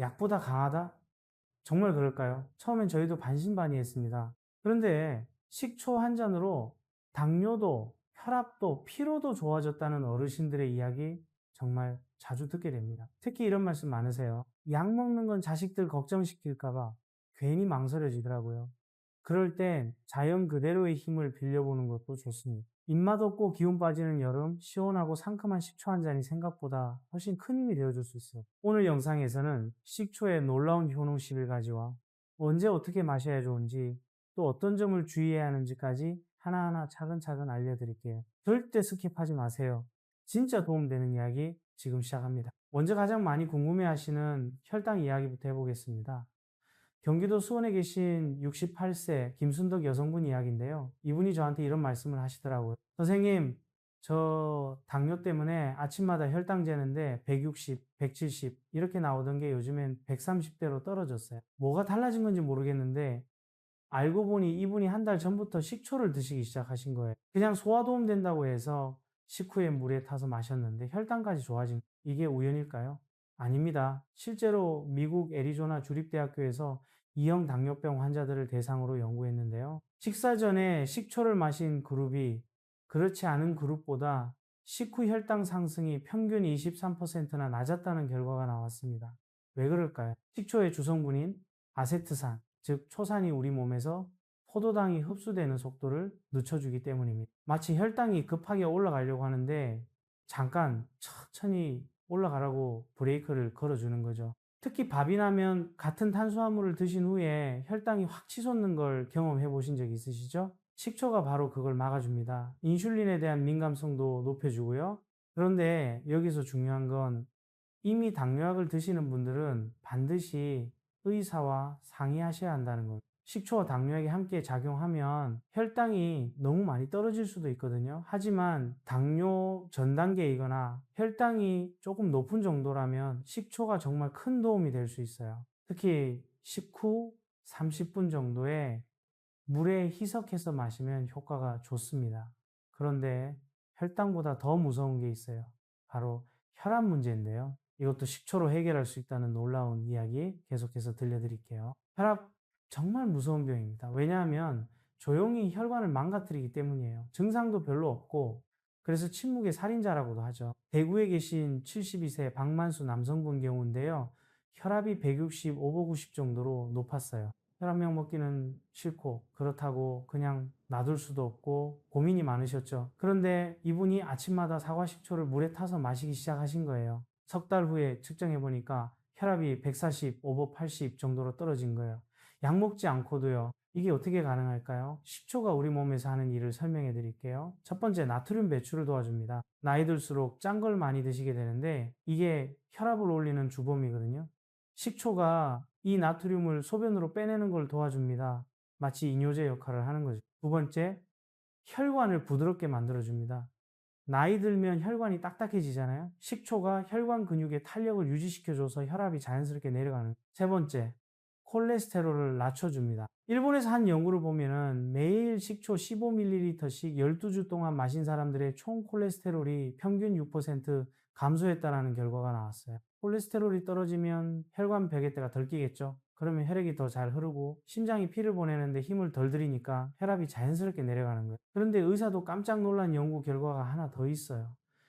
약보다 강하다? 정말 그럴까요? 처음엔 저희도 반신반의했습니다. 그런데 식초 한 잔으로 당뇨도, 혈압도, 피로도 좋아졌다는 어르신들의 이야기 정말 자주 듣게 됩니다. 특히 이런 말씀 많으세요. 약 먹는 건 자식들 걱정시킬까봐 괜히 망설여지더라고요. 그럴 땐 자연 그대로의 힘을 빌려보는 것도 좋습니다. 입맛 없고 기운 빠지는 여름, 시원하고 상큼한 식초 한 잔이 생각보다 훨씬 큰 힘이 되어줄 수 있어요. 오늘 영상에서는 식초의 놀라운 효능 11가지와 언제 어떻게 마셔야 좋은지, 또 어떤 점을 주의해야 하는지까지 하나하나 차근차근 알려드릴게요. 절대 스킵하지 마세요. 진짜 도움되는 이야기 지금 시작합니다. 먼저 가장 많이 궁금해하시는 혈당 이야기부터 해보겠습니다. 경기도 수원에 계신 68세 김순덕 여성분 이야기인데요. 이분이 저한테 이런 말씀을 하시더라고요. 선생님, 저 당뇨 때문에 아침마다 혈당 재는데 160, 170 이렇게 나오던 게 요즘엔 130대로 떨어졌어요. 뭐가 달라진 건지 모르겠는데 알고 보니 이분이 한 달 전부터 식초를 드시기 시작하신 거예요. 그냥 소화 도움 된다고 해서 식후에 물에 타서 마셨는데 혈당까지 좋아진, 이게 우연일까요? 아닙니다. 실제로 미국 애리조나 주립대학교에서 2형 당뇨병 환자들을 대상으로 연구했는데요. 식사 전에 식초를 마신 그룹이 그렇지 않은 그룹보다 식후 혈당 상승이 평균 23%나 낮았다는 결과가 나왔습니다. 왜 그럴까요? 식초의 주성분인 아세트산, 즉 초산이 우리 몸에서 포도당이 흡수되는 속도를 늦춰주기 때문입니다. 마치 혈당이 급하게 올라가려고 하는데 잠깐 천천히 올라가라고 브레이크를 걸어주는 거죠. 특히 밥이나 면 같은 탄수화물을 드신 후에 혈당이 확 치솟는 걸 경험해 보신 적 있으시죠? 식초가 바로 그걸 막아줍니다. 인슐린에 대한 민감성도 높여주고요. 그런데 여기서 중요한 건 이미 당뇨약을 드시는 분들은 반드시 의사와 상의하셔야 한다는 거예요. 식초와 당뇨약이 함께 작용하면 혈당이 너무 많이 떨어질 수도 있거든요. 하지만 당뇨 전 단계이거나 혈당이 조금 높은 정도라면 식초가 정말 큰 도움이 될 수 있어요. 특히 식후 30분 정도에 물에 희석해서 마시면 효과가 좋습니다. 그런데 혈당보다 더 무서운 게 있어요. 바로 혈압 문제인데요. 이것도 식초로 해결할 수 있다는 놀라운 이야기 계속해서 들려드릴게요. 혈압 정말 무서운 병입니다. 왜냐하면 조용히 혈관을 망가뜨리기 때문이에요. 증상도 별로 없고, 그래서 침묵의 살인자라고도 하죠. 대구에 계신 72세 박만수 남성분 경우인데요. 혈압이 160, 오버 90 정도로 높았어요. 혈압약 먹기는 싫고 그렇다고 그냥 놔둘 수도 없고 고민이 많으셨죠. 그런데 이분이 아침마다 사과식초를 물에 타서 마시기 시작하신 거예요. 석 달 후에 측정해 보니까 혈압이 140, 오버 80 정도로 떨어진 거예요. 약 먹지 않고도요. 이게 어떻게 가능할까요? 식초가 우리 몸에서 하는 일을 설명해 드릴게요. 첫 번째, 나트륨 배출을 도와줍니다. 나이 들수록 짠 걸 많이 드시게 되는데 이게 혈압을 올리는 주범이거든요. 식초가 이 나트륨을 소변으로 빼내는 걸 도와줍니다. 마치 이뇨제 역할을 하는 거죠. 두 번째, 혈관을 부드럽게 만들어줍니다. 나이 들면 혈관이 딱딱해지잖아요. 식초가 혈관 근육의 탄력을 유지시켜줘서 혈압이 자연스럽게 내려가는. 세 번째, 콜레스테롤을 낮춰줍니다. 일본에서 한 연구를 보면은 매일 식초 15ml씩 12주 동안 마신 사람들의 총 콜레스테롤이 평균 6% 감소했다는 결과가 나왔어요. 콜레스테롤이 떨어지면 혈관 벽에다가 덜 끼겠죠. 그러면 혈액이 더 잘 흐르고 심장이 피를 보내는데 힘을 덜 들이니까 혈압이 자연스럽게 내려가는 거예요. 그런데 의사도 깜짝 놀란 연구 결과가 하나 더 있어요.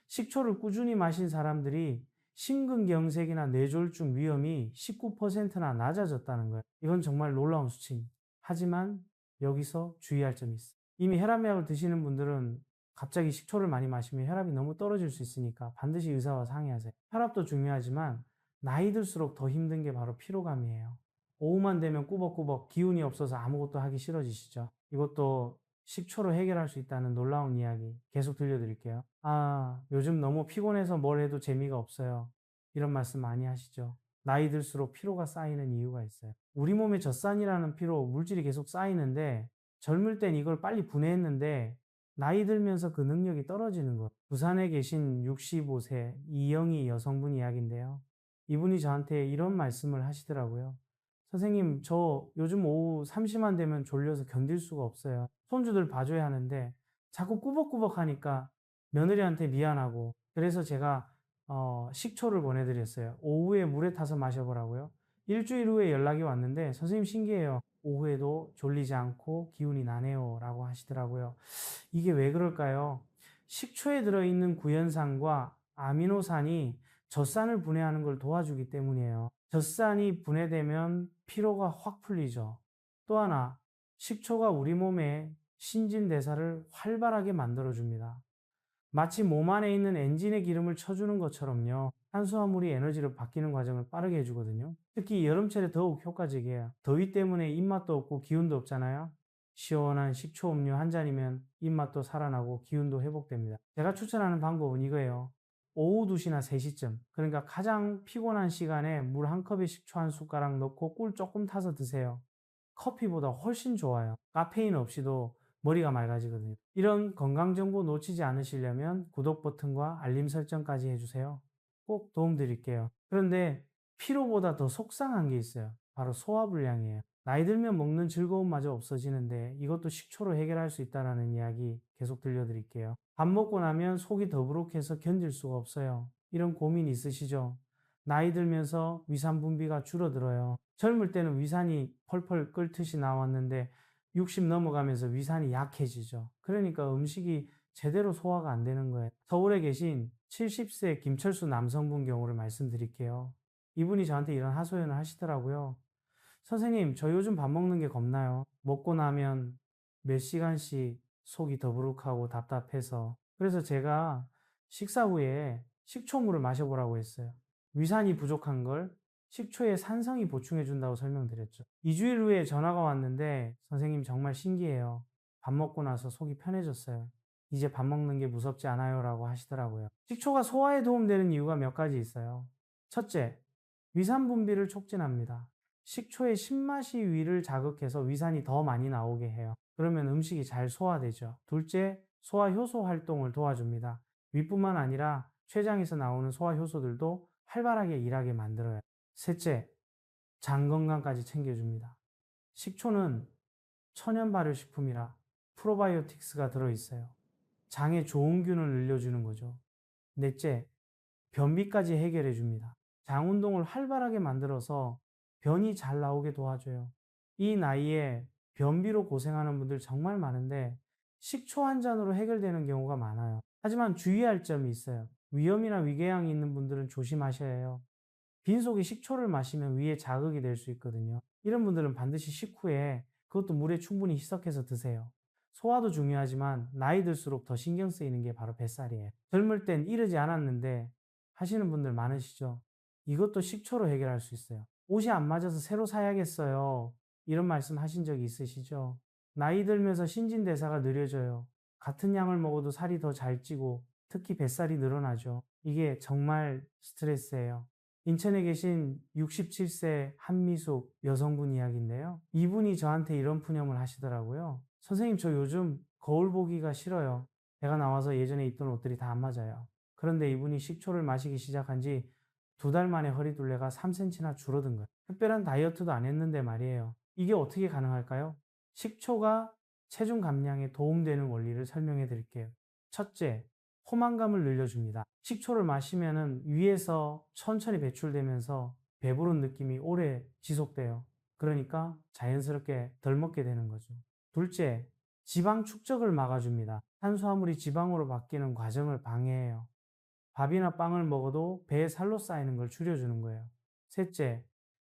식초를 꾸준히 마신 사람들이 심근경색이나 뇌졸중 위험이 19%나 낮아졌다는 거예요. 이건 정말 놀라운 수치입니다. 하지만 여기서 주의할 점이 있어요. 이미 혈압약을 드시는 분들은 갑자기 식초를 많이 마시면 혈압이 너무 떨어질 수 있으니까 반드시 의사와 상의하세요. 혈압도 중요하지만 나이 들수록 더 힘든 게 바로 피로감이에요. 오후만 되면 꾸벅꾸벅 기운이 없어서 아무것도 하기 싫어지시죠. 이것도 식초로 해결할 수 있다는 놀라운 이야기 계속 들려드릴게요. 아, 요즘 너무 피곤해서 뭘 해도 재미가 없어요. 이런 말씀 많이 하시죠. 나이 들수록 피로가 쌓이는 이유가 있어요. 우리 몸에 젖산이라는 피로 물질이 계속 쌓이는데 젊을 땐 이걸 빨리 분해했는데 나이 들면서 그 능력이 떨어지는 것. 부산에 계신 65세 이영희 여성분 이야기인데요. 이분이 저한테 이런 말씀을 하시더라고요. 선생님, 저 요즘 오후 3시만 되면 졸려서 견딜 수가 없어요. 손주들 봐줘야 하는데 자꾸 꾸벅꾸벅 하니까 며느리한테 미안하고, 그래서 제가 식초를 보내드렸어요. 오후에 물에 타서 마셔보라고요. 일주일 후에 연락이 왔는데 선생님 신기해요. 오후에도 졸리지 않고 기운이 나네요. 라고 하시더라고요. 이게 왜 그럴까요? 식초에 들어있는 구연산과 아미노산이 젖산을 분해하는 걸 도와주기 때문이에요. 젖산이 분해되면 피로가 확 풀리죠. 또 하나, 식초가 우리 몸의 신진대사를 활발하게 만들어줍니다. 마치 몸 안에 있는 엔진의 기름을 쳐주는 것처럼요. 탄수화물이 에너지로 바뀌는 과정을 빠르게 해주거든요. 특히 여름철에 더욱 효과적이에요. 더위 때문에 입맛도 없고 기운도 없잖아요. 시원한 식초 음료 한 잔이면 입맛도 살아나고 기운도 회복됩니다. 제가 추천하는 방법은 이거예요. 오후 2시나 3시쯤, 그러니까 가장 피곤한 시간에 물 한 컵에 식초 한 숟가락 넣고 꿀 조금 타서 드세요. 커피보다 훨씬 좋아요. 카페인 없이도 머리가 맑아지거든요. 이런 건강 정보 놓치지 않으시려면 구독 버튼과 알림 설정까지 해주세요. 꼭 도움 드릴게요. 그런데 피로보다 더 속상한 게 있어요. 바로 소화불량이에요. 나이 들면 먹는 즐거움마저 없어지는데 이것도 식초로 해결할 수 있다는 이야기 계속 들려드릴게요. 밥 먹고 나면 속이 더부룩해서 견딜 수가 없어요. 이런 고민 있으시죠? 나이 들면서 위산 분비가 줄어들어요. 젊을 때는 위산이 펄펄 끓듯이 나왔는데 60 넘어가면서 위산이 약해지죠. 그러니까 음식이 제대로 소화가 안 되는 거예요. 서울에 계신 70세 김철수 남성분 경우를 말씀드릴게요. 이분이 저한테 이런 하소연을 하시더라고요. 선생님, 저 요즘 밥 먹는 게 겁나요. 먹고 나면 몇 시간씩 속이 더부룩하고 답답해서. 그래서 제가 식사 후에 식초물을 마셔보라고 했어요. 위산이 부족한 걸 식초에 산성이 보충해 준다고 설명드렸죠. 2주일 후에 전화가 왔는데 선생님 정말 신기해요. 밥 먹고 나서 속이 편해졌어요. 이제 밥 먹는 게 무섭지 않아요 라고 하시더라고요. 식초가 소화에 도움되는 이유가 몇 가지 있어요. 첫째, 위산 분비를 촉진합니다. 식초의 신맛이 위를 자극해서 위산이 더 많이 나오게 해요. 그러면 음식이 잘 소화되죠. 둘째, 소화 효소 활동을 도와줍니다. 위뿐만 아니라 췌장에서 나오는 소화 효소들도 활발하게 일하게 만들어요. 셋째, 장 건강까지 챙겨줍니다. 식초는 천연 발효식품이라 프로바이오틱스가 들어있어요. 장에 좋은 균을 늘려주는 거죠. 넷째, 변비까지 해결해 줍니다. 장 운동을 활발하게 만들어서 변이 잘 나오게 도와줘요. 이 나이에 변비로 고생하는 분들 정말 많은데 식초 한 잔으로 해결되는 경우가 많아요. 하지만 주의할 점이 있어요. 위염이나 위궤양이 있는 분들은 조심하셔야 해요. 빈속에 식초를 마시면 위에 자극이 될 수 있거든요. 이런 분들은 반드시 식후에 그것도 물에 충분히 희석해서 드세요. 소화도 중요하지만 나이 들수록 더 신경 쓰이는 게 바로 뱃살이에요. 젊을 땐 이러지 않았는데 하시는 분들 많으시죠? 이것도 식초로 해결할 수 있어요. 옷이 안 맞아서 새로 사야겠어요. 이런 말씀 하신 적이 있으시죠? 나이 들면서 신진대사가 느려져요. 같은 양을 먹어도 살이 더 잘 찌고 특히 뱃살이 늘어나죠. 이게 정말 스트레스예요. 인천에 계신 67세 한미숙 여성분 이야기인데요. 이분이 저한테 이런 푸념을 하시더라고요. 선생님, 저 요즘 거울 보기가 싫어요. 배가 나와서 예전에 입던 옷들이 다 안 맞아요. 그런데 이분이 식초를 마시기 시작한 지 2달 만에 허리둘레가 3cm나 줄어든 거예요. 특별한 다이어트도 안 했는데 말이에요. 이게 어떻게 가능할까요? 식초가 체중 감량에 도움되는 원리를 설명해 드릴게요. 첫째, 포만감을 늘려줍니다. 식초를 마시면은 위에서 천천히 배출되면서 배부른 느낌이 오래 지속돼요. 그러니까 자연스럽게 덜 먹게 되는 거죠. 둘째, 지방 축적을 막아줍니다. 탄수화물이 지방으로 바뀌는 과정을 방해해요. 밥이나 빵을 먹어도 배에 살로 쌓이는 걸 줄여주는 거예요. 셋째,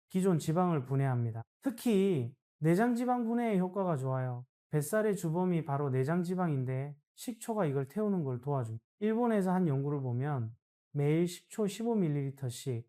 기존 지방을 분해합니다. 특히 내장 지방 분해에 효과가 좋아요. 뱃살의 주범이 바로 내장 지방인데 식초가 이걸 태우는 걸 도와줍니다. 일본에서 한 연구를 보면 매일 식초 15ml씩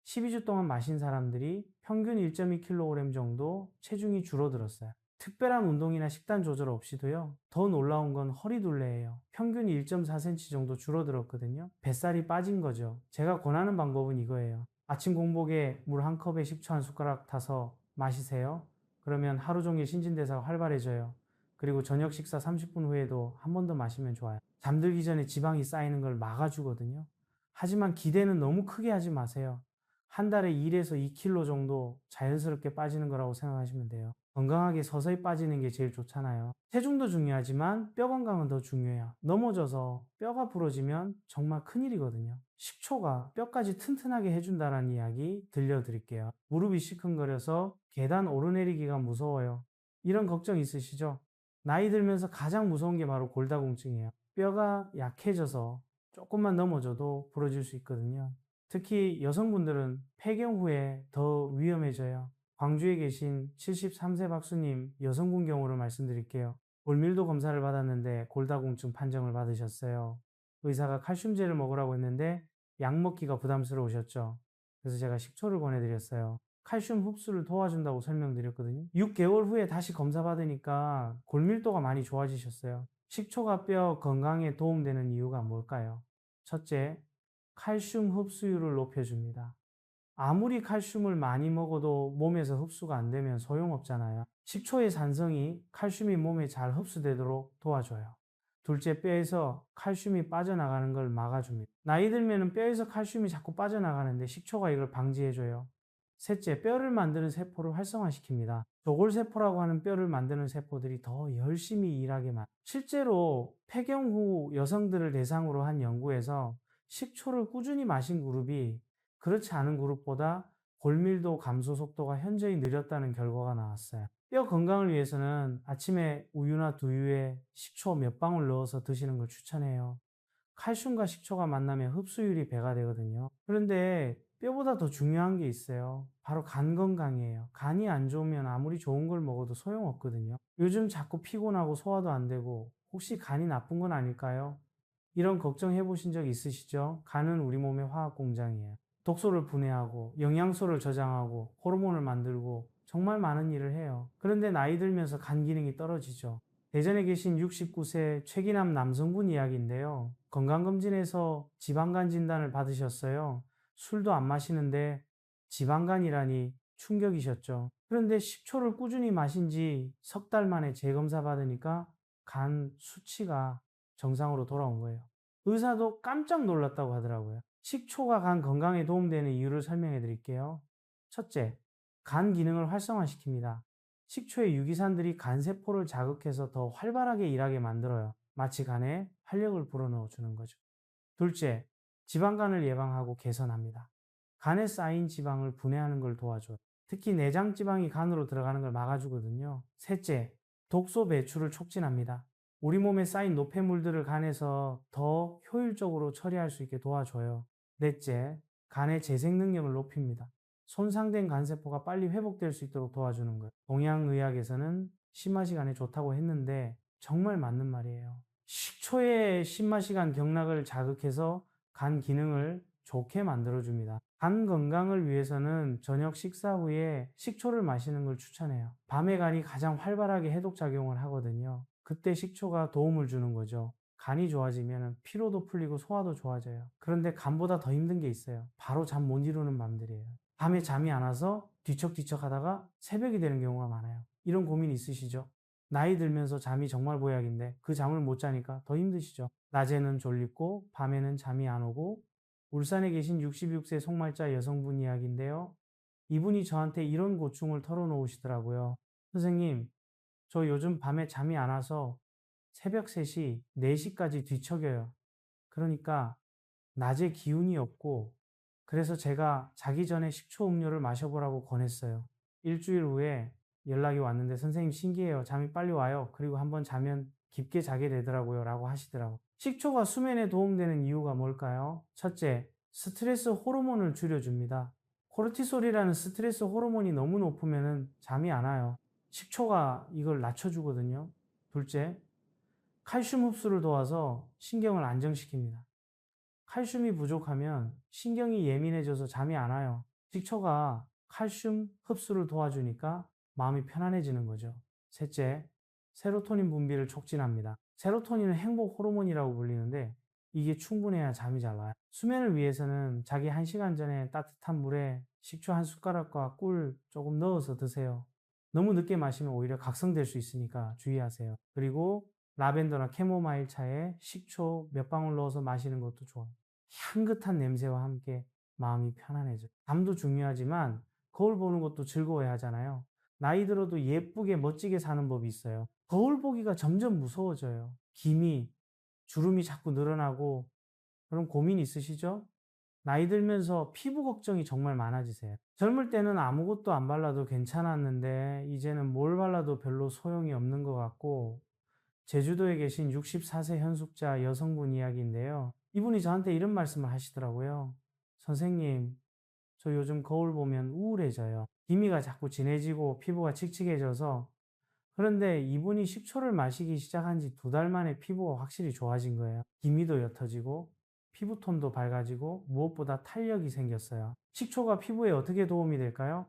12주 동안 마신 사람들이 평균 1.2kg 정도 체중이 줄어들었어요. 특별한 운동이나 식단 조절 없이도요. 더 놀라운 건 허리둘레예요. 평균이 1.4cm 정도 줄어들었거든요. 뱃살이 빠진 거죠. 제가 권하는 방법은 이거예요. 아침 공복에 물 한 컵에 식초 한 숟가락 타서 마시세요. 그러면 하루 종일 신진대사가 활발해져요. 그리고 저녁 식사 30분 후에도 한 번 더 마시면 좋아요. 잠들기 전에 지방이 쌓이는 걸 막아주거든요. 하지만 기대는 너무 크게 하지 마세요. 한 달에 1에서 2kg 정도 자연스럽게 빠지는 거라고 생각하시면 돼요. 건강하게 서서히 빠지는 게 제일 좋잖아요. 체중도 중요하지만 뼈 건강은 더 중요해요. 넘어져서 뼈가 부러지면 정말 큰일이거든요. 식초가 뼈까지 튼튼하게 해준다는 이야기 들려드릴게요. 무릎이 시큰거려서 계단 오르내리기가 무서워요. 이런 걱정 있으시죠? 나이 들면서 가장 무서운 게 바로 골다공증이에요. 뼈가 약해져서 조금만 넘어져도 부러질 수 있거든요. 특히 여성분들은 폐경 후에 더 위험해져요. 광주에 계신 73세 박수님 여성분 경우를 말씀드릴게요. 골밀도 검사를 받았는데 골다공증 판정을 받으셨어요. 의사가 칼슘제를 먹으라고 했는데 약 먹기가 부담스러우셨죠. 그래서 제가 식초를 권해드렸어요. 칼슘 흡수를 도와준다고 설명드렸거든요. 6개월 후에 다시 검사 받으니까 골밀도가 많이 좋아지셨어요. 식초가 뼈 건강에 도움되는 이유가 뭘까요? 첫째, 칼슘 흡수율을 높여줍니다. 아무리 칼슘을 많이 먹어도 몸에서 흡수가 안 되면 소용없잖아요. 식초의 산성이 칼슘이 몸에 잘 흡수되도록 도와줘요. 둘째, 뼈에서 칼슘이 빠져나가는 걸 막아줍니다. 나이 들면 뼈에서 칼슘이 자꾸 빠져나가는데 식초가 이걸 방지해줘요. 셋째, 뼈를 만드는 세포를 활성화시킵니다. 조골세포라고 하는 뼈를 만드는 세포들이 더 열심히 일하게 만듭니다. 실제로 폐경 후 여성들을 대상으로 한 연구에서 식초를 꾸준히 마신 그룹이 그렇지 않은 그룹보다 골밀도 감소 속도가 현저히 느렸다는 결과가 나왔어요. 뼈 건강을 위해서는 아침에 우유나 두유에 식초 몇 방울 넣어서 드시는 걸 추천해요. 칼슘과 식초가 만나면 흡수율이 배가 되거든요. 그런데 뼈보다 더 중요한 게 있어요. 바로 간 건강이에요. 간이 안 좋으면 아무리 좋은 걸 먹어도 소용없거든요. 요즘 자꾸 피곤하고 소화도 안 되고 혹시 간이 나쁜 건 아닐까요? 이런 걱정해 보신 적 있으시죠? 간은 우리 몸의 화학 공장이에요. 독소를 분해하고 영양소를 저장하고 호르몬을 만들고 정말 많은 일을 해요. 그런데 나이 들면서 간 기능이 떨어지죠. 대전에 계신 69세 최기남 남성분 이야기인데요. 건강검진에서 지방간 진단을 받으셨어요. 술도 안 마시는데 지방간이라니 충격이셨죠. 그런데 식초를 꾸준히 마신 지 석 달 만에 재검사 받으니까 간 수치가 정상으로 돌아온 거예요. 의사도 깜짝 놀랐다고 하더라고요. 식초가 간 건강에 도움되는 이유를 설명해 드릴게요. 첫째, 간 기능을 활성화시킵니다. 식초의 유기산들이 간세포를 자극해서 더 활발하게 일하게 만들어요. 마치 간에 활력을 불어넣어 주는 거죠. 둘째, 지방간을 예방하고 개선합니다. 간에 쌓인 지방을 분해하는 걸 도와줘요. 특히 내장 지방이 간으로 들어가는 걸 막아주거든요. 셋째, 독소 배출을 촉진합니다. 우리 몸에 쌓인 노폐물들을 간에서 더 효율적으로 처리할 수 있게 도와줘요. 넷째, 간의 재생 능력을 높입니다. 손상된 간세포가 빨리 회복될 수 있도록 도와주는 거예요. 동양의학에서는 신맛이 간에 좋다고 했는데 정말 맞는 말이에요. 식초의 신맛이간 경락을 자극해서 간 기능을 좋게 만들어줍니다. 간 건강을 위해서는 저녁 식사 후에 식초를 마시는 걸 추천해요. 밤에 간이 가장 활발하게 해독작용을 하거든요. 그때 식초가 도움을 주는 거죠. 간이 좋아지면 피로도 풀리고 소화도 좋아져요. 그런데 간보다 더 힘든 게 있어요. 바로 잠 못 이루는 밤들이에요. 밤에 잠이 안 와서 뒤척뒤척 하다가 새벽이 되는 경우가 많아요. 이런 고민 있으시죠? 나이 들면서 잠이 정말 보약인데 그 잠을 못 자니까 더 힘드시죠? 낮에는 졸리고 밤에는 잠이 안 오고 울산에 계신 66세 속말자 여성분 이야기인데요. 이분이 저한테 이런 고충을 털어놓으시더라고요. 선생님, 저 요즘 밤에 잠이 안 와서 새벽 3시, 4시까지 뒤척여요. 그러니까 낮에 기운이 없고 그래서 제가 자기 전에 식초 음료를 마셔보라고 권했어요. 일주일 후에 연락이 왔는데 선생님 신기해요. 잠이 빨리 와요. 그리고 한번 자면 깊게 자게 되더라고요. 라고 하시더라고요. 식초가 수면에 도움되는 이유가 뭘까요? 첫째, 스트레스 호르몬을 줄여줍니다. 코르티솔이라는 스트레스 호르몬이 너무 높으면 잠이 안 와요. 식초가 이걸 낮춰주거든요. 둘째, 칼슘 흡수를 도와서 신경을 안정시킵니다. 칼슘이 부족하면 신경이 예민해져서 잠이 안 와요. 식초가 칼슘 흡수를 도와주니까 마음이 편안해지는 거죠. 셋째, 세로토닌 분비를 촉진합니다. 세로토닌은 행복 호르몬이라고 불리는데 이게 충분해야 잠이 잘 와요. 수면을 위해서는 자기 1시간 전에 따뜻한 물에 식초 한 숟가락과 꿀 조금 넣어서 드세요. 너무 늦게 마시면 오히려 각성될 수 있으니까 주의하세요. 그리고 라벤더나 캐모마일 차에 식초 몇 방울 넣어서 마시는 것도 좋아요. 향긋한 냄새와 함께 마음이 편안해져요. 잠도 중요하지만 거울 보는 것도 즐거워야 하잖아요. 나이 들어도 예쁘게 멋지게 사는 법이 있어요. 거울 보기가 점점 무서워져요. 기미, 주름이 자꾸 늘어나고 그런 고민 있으시죠? 나이 들면서 피부 걱정이 정말 많아지세요. 젊을 때는 아무것도 안 발라도 괜찮았는데 이제는 뭘 발라도 별로 소용이 없는 것 같고, 제주도에 계신 64세 현숙자 여성분 이야기인데요. 이분이 저한테 이런 말씀을 하시더라고요. 선생님, 저 요즘 거울 보면 우울해져요. 기미가 자꾸 진해지고 피부가 칙칙해져서. 그런데 이분이 식초를 마시기 시작한 지 2달 만에 피부가 확실히 좋아진 거예요. 기미도 옅어지고 피부톤도 밝아지고 무엇보다 탄력이 생겼어요. 식초가 피부에 어떻게 도움이 될까요?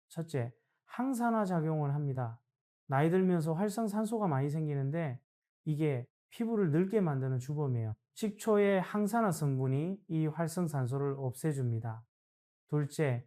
첫째, 항산화 작용을 합니다. 나이 들면서 활성산소가 많이 생기는데 이게 피부를 늙게 만드는 주범이에요. 식초의 항산화 성분이 이 활성산소를 없애줍니다. 둘째,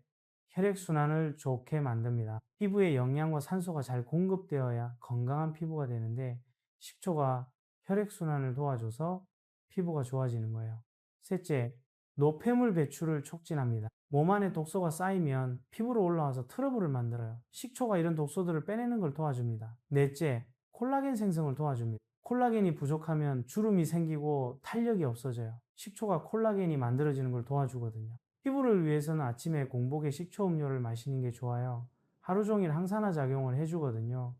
혈액순환을 좋게 만듭니다. 피부에 영양과 산소가 잘 공급되어야 건강한 피부가 되는데 식초가 혈액순환을 도와줘서 피부가 좋아지는 거예요. 셋째, 노폐물 배출을 촉진합니다. 몸 안에 독소가 쌓이면 피부로 올라와서 트러블을 만들어요. 식초가 이런 독소들을 빼내는 걸 도와줍니다. 넷째, 콜라겐 생성을 도와줍니다. 콜라겐이 부족하면 주름이 생기고 탄력이 없어져요. 식초가 콜라겐이 만들어지는 걸 도와주거든요. 피부를 위해서는 아침에 공복에 식초 음료를 마시는 게 좋아요. 하루 종일 항산화 작용을 해주거든요.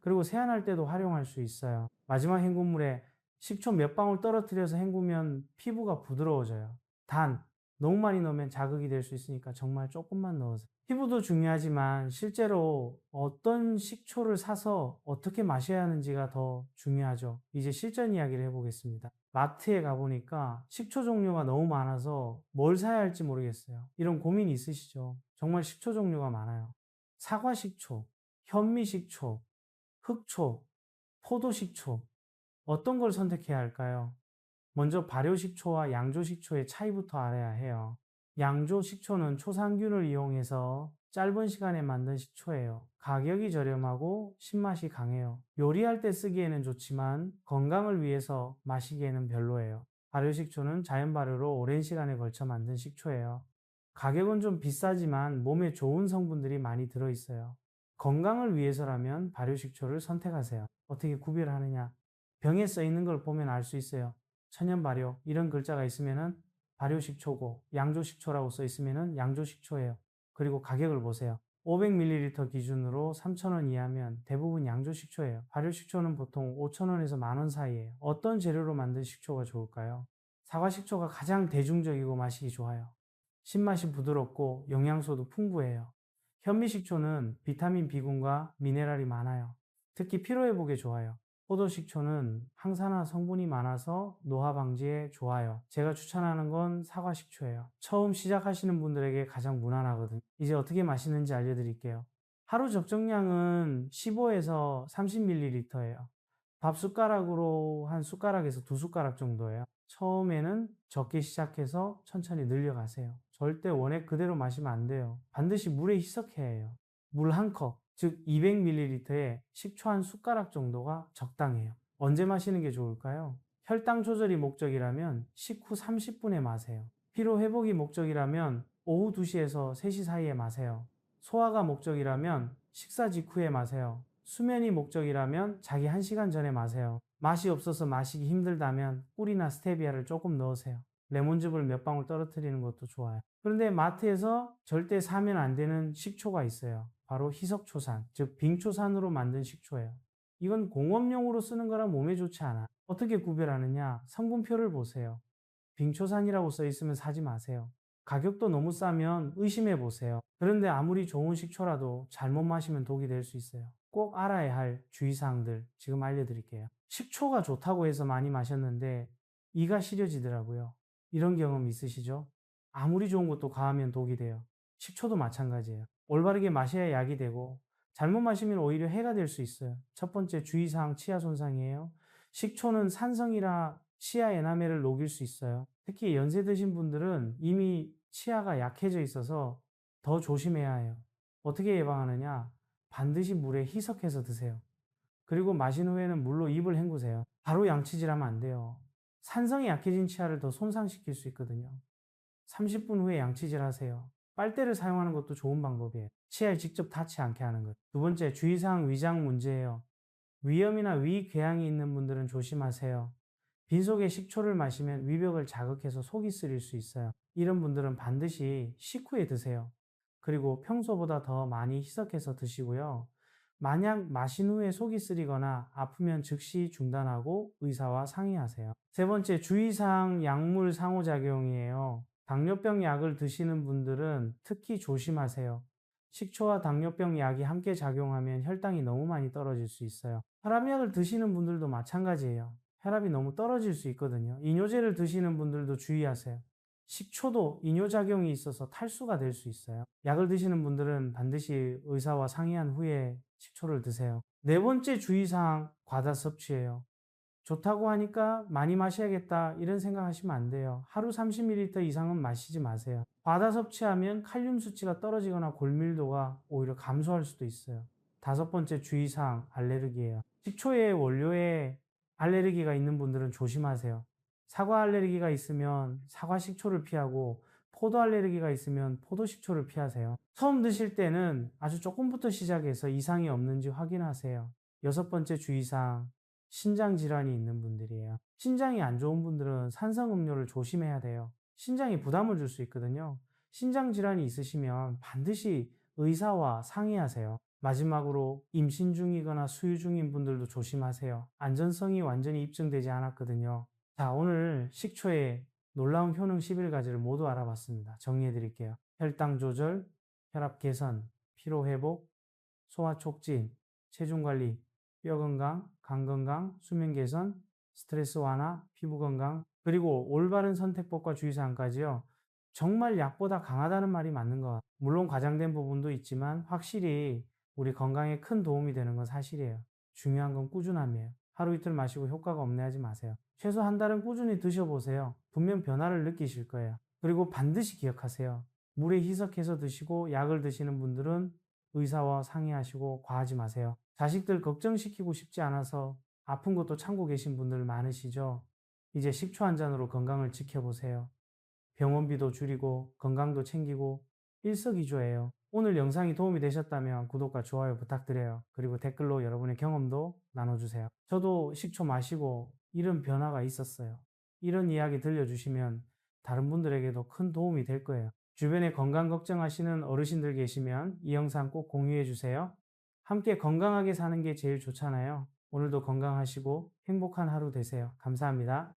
그리고 세안할 때도 활용할 수 있어요. 마지막 헹굼물에 식초 몇 방울 떨어뜨려서 헹구면 피부가 부드러워져요. 단, 너무 많이 넣으면 자극이 될 수 있으니까 정말 조금만 넣으세요. 피부도 중요하지만 실제로 어떤 식초를 사서 어떻게 마셔야 하는지가 더 중요하죠. 이제 실전 이야기를 해보겠습니다. 마트에 가보니까 식초 종류가 너무 많아서 뭘 사야 할지 모르겠어요. 이런 고민이 있으시죠? 정말 식초 종류가 많아요. 사과 식초, 현미 식초, 흑초, 포도 식초. 어떤 걸 선택해야 할까요? 먼저 발효식초와 양조식초의 차이부터 알아야 해요. 양조식초는 초상균을 이용해서 짧은 시간에 만든 식초예요. 가격이 저렴하고 신맛이 강해요. 요리할 때 쓰기에는 좋지만 건강을 위해서 마시기에는 별로예요. 발효식초는 자연 발효로 오랜 시간에 걸쳐 만든 식초예요. 가격은 좀 비싸지만 몸에 좋은 성분들이 많이 들어있어요. 건강을 위해서라면 발효식초를 선택하세요. 어떻게 구별하느냐? 병에 써 있는 걸 보면 알 수 있어요. 천연 발효 이런 글자가 있으면은 발효식초고, 양조식초라고 써 있으면은 양조식초예요. 그리고 가격을 보세요. 500ml 기준으로 3,000원 이하면 대부분 양조식초예요. 발효식초는 보통 5,000원에서 10,000원 사이예요. 어떤 재료로 만든 식초가 좋을까요? 사과식초가 가장 대중적이고 마시기 좋아요. 신맛이 부드럽고 영양소도 풍부해요. 현미식초는 비타민 B군과 미네랄이 많아요. 특히 피로회복에 좋아요. 포도식초는 항산화 성분이 많아서 노화 방지에 좋아요. 제가 추천하는 건 사과식초예요. 처음 시작하시는 분들에게 가장 무난하거든요. 이제 어떻게 마시는지 알려드릴게요. 하루 적정량은 15에서 30ml예요. 밥 숟가락으로 한 숟가락에서 2숟가락 정도예요. 처음에는 적게 시작해서 천천히 늘려가세요. 절대 원액 그대로 마시면 안 돼요. 반드시 물에 희석해야 해요. 물 한 컵, 즉 200ml에 식초 한 숟가락 정도가 적당해요. 언제 마시는 게 좋을까요? 혈당 조절이 목적이라면 식후 30분에 마세요. 피로 회복이 목적이라면 오후 2시에서 3시 사이에 마세요. 소화가 목적이라면 식사 직후에 마세요. 수면이 목적이라면 자기 1시간 전에 마세요. 맛이 없어서 마시기 힘들다면 꿀이나 스테비아를 조금 넣으세요. 레몬즙을 몇 방울 떨어뜨리는 것도 좋아요. 그런데 마트에서 절대 사면 안 되는 식초가 있어요. 바로 희석초산, 즉 빙초산으로 만든 식초예요. 이건 공업용으로 쓰는 거라 몸에 좋지 않아. 어떻게 구별하느냐? 성분표를 보세요. 빙초산이라고 써 있으면 사지 마세요. 가격도 너무 싸면 의심해 보세요. 그런데 아무리 좋은 식초라도 잘못 마시면 독이 될 수 있어요. 꼭 알아야 할 주의사항들 지금 알려드릴게요. 식초가 좋다고 해서 많이 마셨는데 이가 시려지더라고요. 이런 경험 있으시죠? 아무리 좋은 것도 과하면 독이 돼요. 식초도 마찬가지예요. 올바르게 마셔야 약이 되고 잘못 마시면 오히려 해가 될 수 있어요. 첫 번째 주의사항 치아 손상이에요. 식초는 산성이라 치아 에나멜을 녹일 수 있어요. 특히 연세 드신 분들은 이미 치아가 약해져 있어서 더 조심해야 해요. 어떻게 예방하느냐? 반드시 물에 희석해서 드세요. 그리고 마신 후에는 물로 입을 헹구세요. 바로 양치질하면 안 돼요. 산성이 약해진 치아를 더 손상시킬 수 있거든요. 30분 후에 양치질 하세요. 빨대를 사용하는 것도 좋은 방법이에요. 치아에 직접 닿지 않게 하는 것. 두 번째, 주의사항 위장 문제예요. 위염이나 위궤양이 있는 분들은 조심하세요. 빈속에 식초를 마시면 위벽을 자극해서 속이 쓰릴 수 있어요. 이런 분들은 반드시 식후에 드세요. 그리고 평소보다 더 많이 희석해서 드시고요. 만약 마신 후에 속이 쓰리거나 아프면 즉시 중단하고 의사와 상의하세요. 세 번째, 주의사항 약물 상호작용이에요. 당뇨병 약을 드시는 분들은 특히 조심하세요. 식초와 당뇨병 약이 함께 작용하면 혈당이 너무 많이 떨어질 수 있어요. 혈압약을 드시는 분들도 마찬가지예요. 혈압이 너무 떨어질 수 있거든요. 이뇨제를 드시는 분들도 주의하세요. 식초도 이뇨작용이 있어서 탈수가 될 수 있어요. 약을 드시는 분들은 반드시 의사와 상의한 후에 식초를 드세요. 네 번째 주의사항, 과다 섭취예요. 좋다고 하니까 많이 마셔야겠다 이런 생각하시면 안 돼요. 하루 30ml 이상은 마시지 마세요. 과다 섭취하면 칼륨 수치가 떨어지거나 골밀도가 오히려 감소할 수도 있어요. 다섯 번째 주의사항, 알레르기예요. 식초의 원료에 알레르기가 있는 분들은 조심하세요. 사과 알레르기가 있으면 사과 식초를 피하고 포도 알레르기가 있으면 포도 식초를 피하세요. 처음 드실 때는 아주 조금부터 시작해서 이상이 없는지 확인하세요. 여섯 번째 주의사항, 신장 질환이 있는 분들이에요. 신장이 안 좋은 분들은 산성 음료를 조심해야 돼요. 신장이 부담을 줄 수 있거든요. 신장 질환이 있으시면 반드시 의사와 상의하세요. 마지막으로 임신 중이거나 수유 중인 분들도 조심하세요. 안전성이 완전히 입증되지 않았거든요. 자, 오늘 식초의 놀라운 효능 11가지를 모두 알아봤습니다. 정리해 드릴게요. 혈당 조절, 혈압 개선, 피로 회복, 소화 촉진, 체중 관리, 뼈 건강, 간 건강, 수면 개선, 스트레스 완화, 피부 건강, 그리고 올바른 선택법과 주의사항까지요. 정말 약보다 강하다는 말이 맞는 것 같아요. 물론 과장된 부분도 있지만 확실히 우리 건강에 큰 도움이 되는 건 사실이에요. 중요한 건 꾸준함이에요. 하루 이틀 마시고 효과가 없네 하지 마세요. 최소 한 달은 꾸준히 드셔보세요. 분명 변화를 느끼실 거예요. 그리고 반드시 기억하세요. 물에 희석해서 드시고 약을 드시는 분들은 의사와 상의하시고 과하지 마세요. 자식들 걱정시키고 싶지 않아서 아픈 것도 참고 계신 분들 많으시죠? 이제 식초 한 잔으로 건강을 지켜보세요. 병원비도 줄이고 건강도 챙기고 일석이조예요. 오늘 영상이 도움이 되셨다면 구독과 좋아요 부탁드려요. 그리고 댓글로 여러분의 경험도 나눠주세요. 저도 식초 마시고 이런 변화가 있었어요. 이런 이야기 들려주시면 다른 분들에게도 큰 도움이 될 거예요. 주변에 건강 걱정하시는 어르신들 계시면 이 영상 꼭 공유해 주세요. 함께 건강하게 사는 게 제일 좋잖아요. 오늘도 건강하시고 행복한 하루 되세요. 감사합니다.